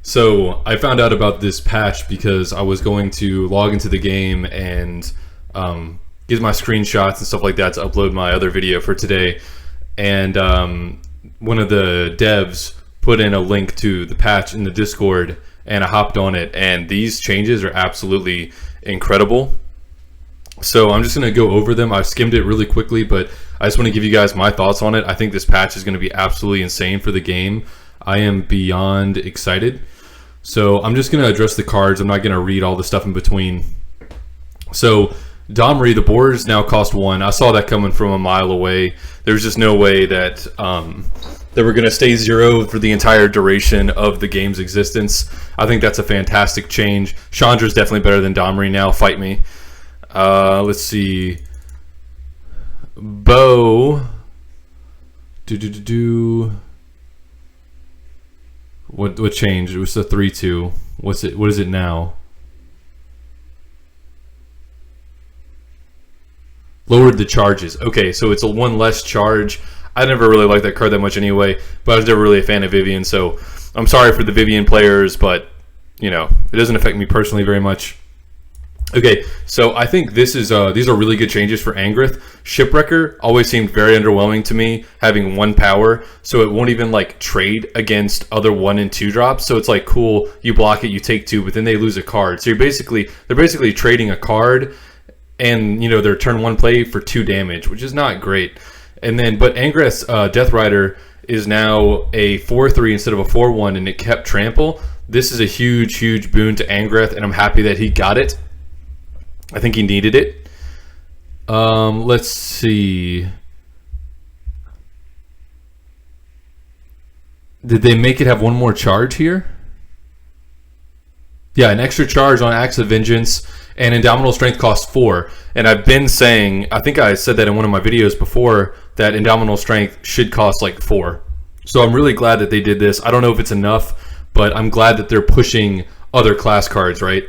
So I found out about this patch because I was going to log into the game and get my screenshots and stuff like that to upload my other video for today. And one of the devs put in a link to the patch in the Discord, and I hopped on it. And these changes are absolutely incredible. So I'm just going to go over them. I skimmed it really quickly, but I just want to give you guys my thoughts on it. I think this patch is going to be absolutely insane for the game. I am beyond excited. So I'm just going to address the cards. I'm not going to read all the stuff in between. So Domri, the boards now cost 1. I saw that coming from a mile away. There's just no way that they were going to stay 0 for the entire duration of the game's existence. I think that's a fantastic change. Chandra's definitely better than Domri now. Fight me. Let's see. Bo. What changed? It was a 3-2. What is it now? Lowered the charges. Okay, so it's a 1 less charge. I never really liked that card that much anyway, but I was never really a fan of Vivian, so I'm sorry for the Vivian players, but you know, it doesn't affect me personally very much. Okay, so I think this is these are really good changes for Angrith. Shipwrecker always seemed very underwhelming to me, having 1 power, so it won't even like trade against other 1 and 2 drops. So it's like, cool, you block it, you take 2, but then they lose a card. So they're basically trading a card, and you know, their turn 1 play for 2 damage, which is not great. And then, but Angrith's Death Rider is now a 4/3 instead of a 4/1, and it kept trample. This is a huge boon to Angrith, and I'm happy that he got it. I think he needed it. Let's see. Did they make it have 1 more charge here? Yeah, an extra charge on Axe of Vengeance, and Indomitable Strength costs 4. And I've been saying, I think I said that in one of my videos before, that Indomitable Strength should cost like 4. So I'm really glad that they did this. I don't know if it's enough, but I'm glad that they're pushing other class cards, right?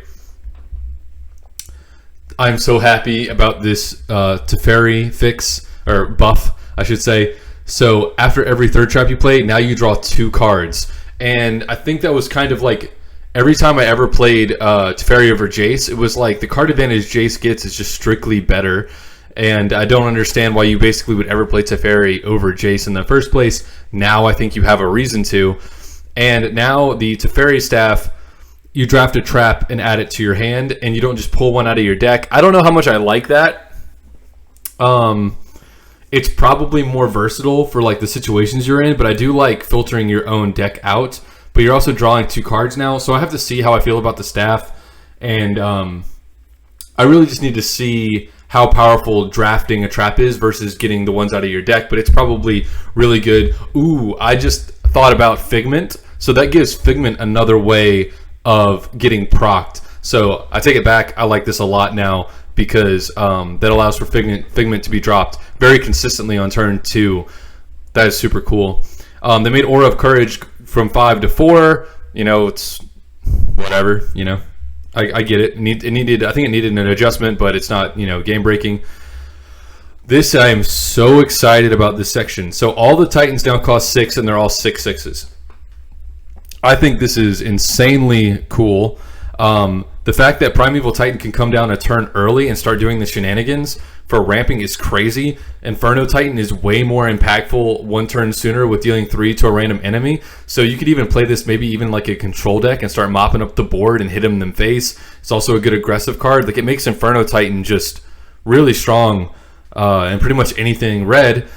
I'm so happy about this Teferi fix, or buff, I should say. So after every 3rd trap you play, now you draw 2 cards. And I think that was kind of like, every time I ever played Teferi over Jace, it was like the card advantage Jace gets is just strictly better. And I don't understand why you basically would ever play Teferi over Jace in the first place. Now I think you have a reason to. And now the Teferi staff, you draft a trap and add it to your hand, and you don't just pull 1 out of your deck. I don't know how much I like that. It's probably more versatile for like the situations you're in, but I do like filtering your own deck out. But you're also drawing 2 cards now, so I have to see how I feel about the staff. And I really just need to see how powerful drafting a trap is versus getting the ones out of your deck, but it's probably really good. Ooh, I just thought about Figment. So that gives Figment another way of getting procced. So I take it back. I like this a lot now because that allows for Figment to be dropped very consistently on turn 2. That is super cool. They made Aura of Courage from 5 to 4. You know, it's whatever, you know. I get it. I think it needed an adjustment, but it's not, you know, game breaking. This, I am so excited about this section. So all the Titans now cost 6, and they're all 6/6s. I think this is insanely cool. The fact that Primeval Titan can come down a turn early and start doing the shenanigans for ramping is crazy. Inferno Titan is way more impactful 1 turn sooner with dealing 3 to a random enemy. So you could even play this maybe even like a control deck and start mopping up the board and hit him in the face. It's also a good aggressive card. Like, it makes Inferno Titan just really strong and pretty much anything red.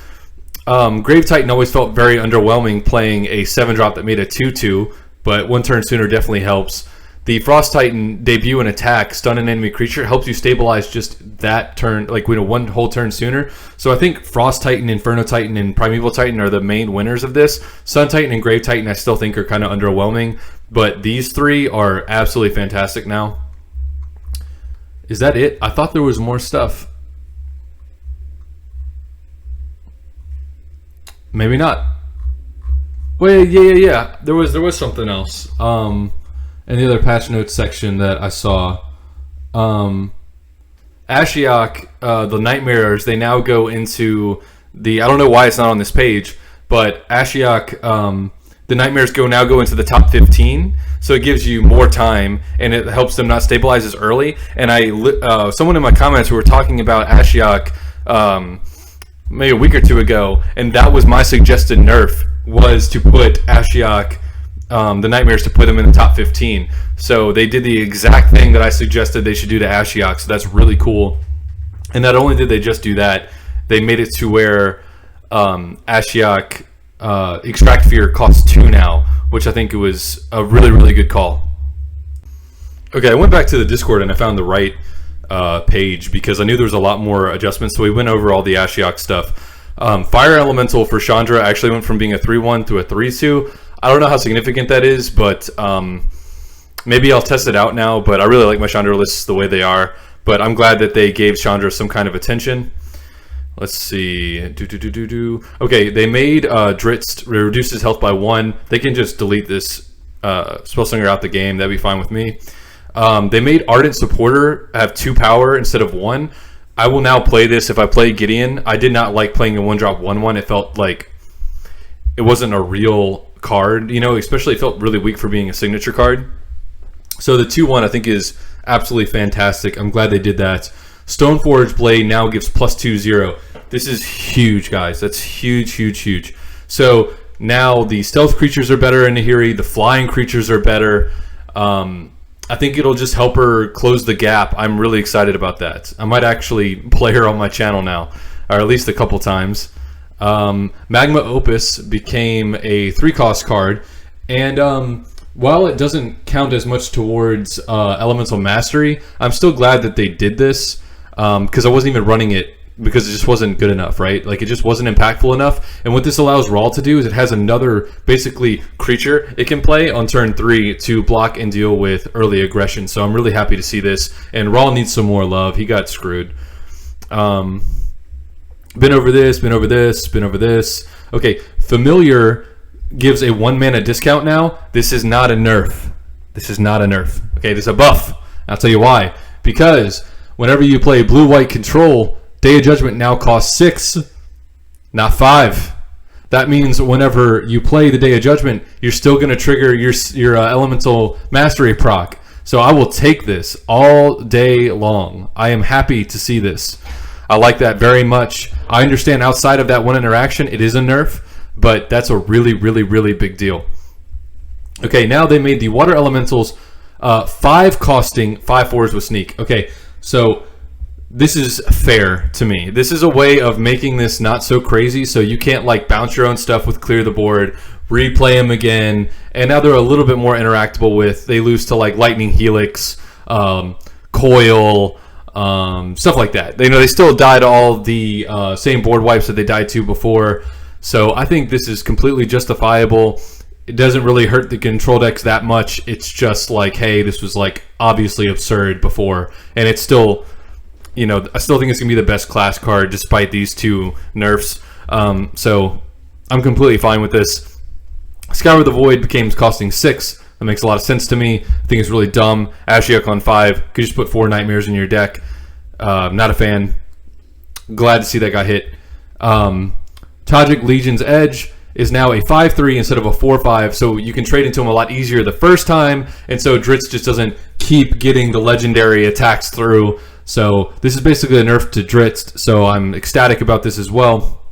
Grave Titan always felt very underwhelming playing a 7-drop that made a 2/2, but 1 turn sooner definitely helps. The Frost Titan debut and attack, stun an enemy creature, helps you stabilize just that turn, like 1 whole turn sooner. So I think Frost Titan, Inferno Titan, and Primeval Titan are the main winners of this. Sun Titan and Grave Titan I still think are kind of underwhelming, but these 3 are absolutely fantastic now. Is that it? I thought there was more stuff. Maybe not. Wait, yeah. There was something else. In the other patch notes section that I saw, Ashiok, the Nightmares, they now go into the, I don't know why it's not on this page, but Ashiok, the Nightmares now go into the top 15. so it gives you more time and it helps them not stabilize as early. And someone in my comments who were talking about Ashiok maybe a week or two ago, and that was my suggested nerf, was to put Ashiok, the Nightmares, to put them in the top 15. So they did the exact thing that I suggested they should do to Ashiok, so that's really cool. And not only did they just do that, they made it to where Ashiok Extract Fear costs 2 now, which I think it was a really, really good call. Okay, I went back to the Discord and I found the right page because I knew there was a lot more adjustments, so we went over all the Ashiok stuff. Fire Elemental for Chandra actually went from being a 3-1 to a 3-2. I don't know how significant that is, but maybe I'll test it out now, but I really like my Chandra lists the way they are. But I'm glad that they gave Chandra some kind of attention. Let's see. Okay, they made Dritz reduce his health by 1. They can just delete this Spellslinger out the game. That'd be fine with me. They made Ardent Supporter have 2 power instead of 1. I will now play this if I play Gideon. I did not like playing a 1-drop 1-1. It felt like it wasn't a real card, you know, especially it felt really weak for being a signature card. So the 2-1 I think is absolutely fantastic. I'm glad they did that. Stoneforge Blade now gives +2/0. This is huge, guys. That's huge, huge, huge. So now the stealth creatures are better in Nahiri. The flying creatures are better. I think it'll just help her close the gap. I'm really excited about that. I might actually play her on my channel now, or at least a couple times. Magma Opus became a 3-cost card, and while it doesn't count as much towards Elemental Mastery, I'm still glad that they did this, because I wasn't even running it because it just wasn't good enough, right? Like, it just wasn't impactful enough. And what this allows Raw to do is it has another, basically, creature it can play on turn 3 to block and deal with early aggression. So I'm really happy to see this. And Raw needs some more love. He got screwed. Been over this, been over this, been over this. Okay, Familiar gives a 1-mana discount now. This is not a nerf. This is not a nerf. Okay, this is a buff. I'll tell you why. Because whenever you play blue-white control, Day of Judgment now costs 6, not 5. That means whenever you play the Day of Judgment, you're still going to trigger your Elemental Mastery proc. So I will take this all day long. I am happy to see this. I like that very much. I understand outside of that one interaction, it is a nerf, but that's a really, really, really big deal. Okay, now they made the Water Elementals 5 costing 5/4s with Sneak. Okay, so this is fair to me. This is a way of making this not so crazy, so you can't like bounce your own stuff with clear the board, replay them again, and now they're a little bit more interactable with. They lose to like Lightning Helix, Coil, stuff like that. They still die to all the same board wipes that they died to before. So I think this is completely justifiable. It doesn't really hurt the control decks that much. It's just like, hey, this was like obviously absurd before, and it's still, I still think it's gonna be the best class card despite these 2 nerfs. So I'm completely fine with this. Scour the Void became costing 6. That makes a lot of sense to me. I think it's really dumb. Ashiok on 5. Could just put 4 Nightmares in your deck. Not a fan. Glad to see that got hit. Tajik Legion's Edge is now a 5/3 instead of a 4/5, so you can trade into him a lot easier the first time, and so Dritz just doesn't keep getting the legendary attacks through. So this is basically a nerf to Dritz, so I'm ecstatic about this as well.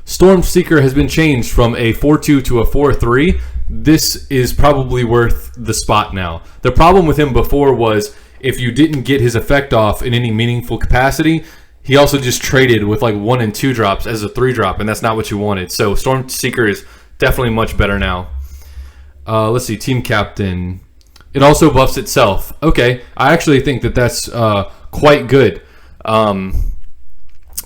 Stormseeker has been changed from a 4/2 to a 4/3. This is probably worth the spot now. The problem with him before was if you didn't get his effect off in any meaningful capacity, he also just traded with like 1 and 2 drops as a 3-drop, and that's not what you wanted. So Stormseeker is definitely much better now. Let's see, Team Captain. It also buffs itself. Okay, I actually think that that's quite good.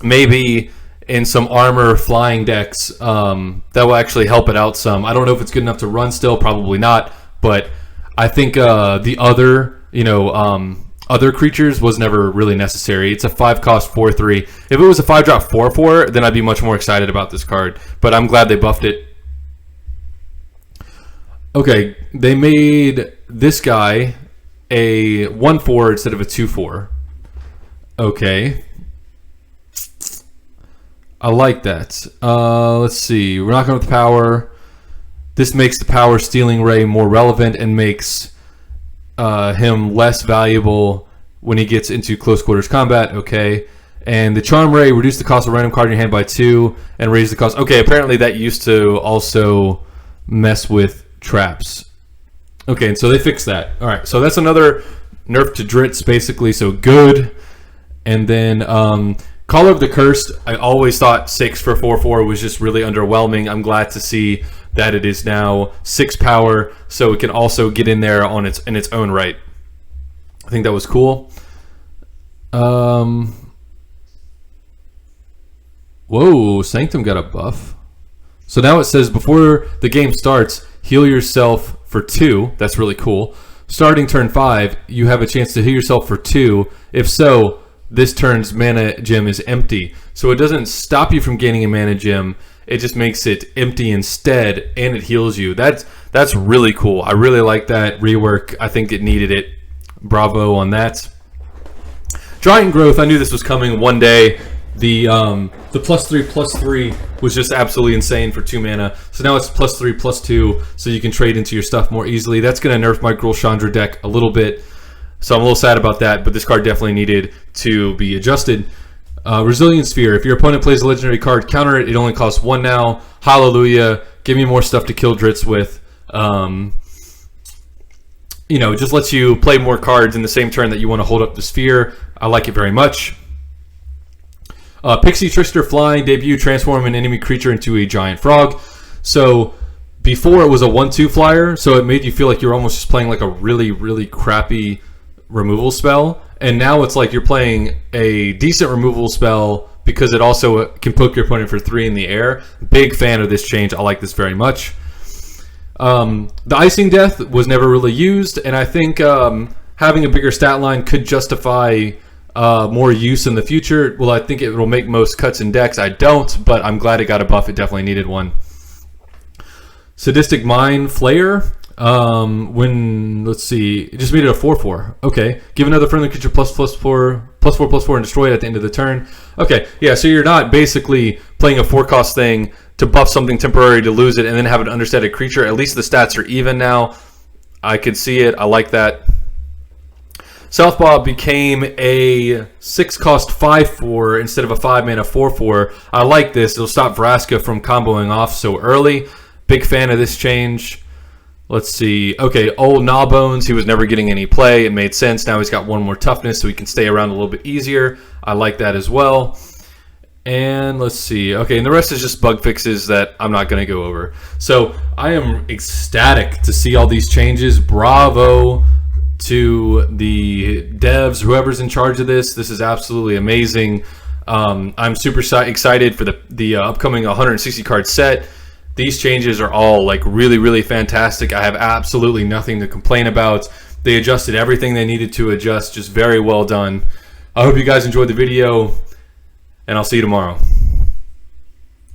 Maybe in some armor flying decks, that will actually help it out some. I don't know if it's good enough to run still, probably not, but I think the other creatures was never really necessary. It's a 5-cost 4/3. If it was a 5-drop 4/4, then I'd be much more excited about this card, but I'm glad they buffed it. Okay, they made this guy a 1/4 instead of a 2/4. Okay. I like that. Let's see. We're not going with power. This makes the power stealing ray more relevant and makes him less valuable when he gets into close quarters combat. Okay. And the charm ray reduce the cost of a random card in your hand by 2 and raise the cost. Okay, apparently that used to also mess with traps. Okay, and so they fixed that. All right, so that's another nerf to Dritz, basically. So good. And then Caller of the Cursed, I always thought 6 for 4/4 was just really underwhelming. I'm glad to see that it is now 6 power, so it can also get in there on in its own right. I think that was cool. Whoa, Sanctum got a buff. So now it says before the game starts, heal yourself for 2. That's really cool. Starting turn 5, you have a chance to heal yourself for 2. If so, this turn's mana gem is empty. So it doesn't stop you from gaining a mana gem. It just makes it empty instead, and it heals you. That's really cool. I really like that rework. I think it needed it. Bravo on that. Giant Growth, I knew this was coming one day. The +3/+3 was just absolutely insane for 2 mana. So now it's +3/+2, so you can trade into your stuff more easily. That's going to nerf my Gruul Chandra deck a little bit. So I'm a little sad about that, but this card definitely needed to be adjusted. Resilient Sphere. If your opponent plays a legendary card, counter it. It only costs 1 now. Hallelujah. Give me more stuff to kill Dritz with. You know, it just lets you play more cards in the same turn that you want to hold up the sphere. I like it very much. Pixie Trickster Flying debut, transform an enemy creature into a giant frog. So before it was a 1/2 flyer, so it made you feel like you're almost just playing like a really, really crappy removal spell. And now it's like you're playing a decent removal spell because it also can poke your opponent for 3 in the air. Big fan of this change. I like this very much. The Icing Death was never really used, and I think having a bigger stat line could justify more use in the future. Well, I think it will make most cuts in decks. I don't, but I'm glad it got a buff. It definitely needed one. Sadistic Mind Flayer. Let's see, it just made it a 4/4. Okay, give another friendly creature +4/+4 and destroy it at the end of the turn. Okay, yeah, so you're not basically playing a 4-cost thing to buff something temporary to lose it and then have an understated creature. At least the stats are even now. I could see it. I like that. Southpaw became a 6-cost 5/4 instead of a 5-mana 4/4. I like this. It'll stop Vraska from comboing off so early. Big fan of this change. Let's see. Okay, old Gnawbones. He was never getting any play. It made sense. Now he's got 1 more toughness, so he can stay around a little bit easier. I like that as well. And let's see. Okay, and the rest is just bug fixes that I'm not going to go over. So I am ecstatic to see all these changes. Bravo to the devs, whoever's in charge of this. This is absolutely amazing. I'm super excited for the upcoming 160 card set. These changes are all like really, really fantastic. I have absolutely nothing to complain about. They adjusted everything they needed to adjust. Just very well done. I hope you guys enjoyed the video, and I'll see you tomorrow.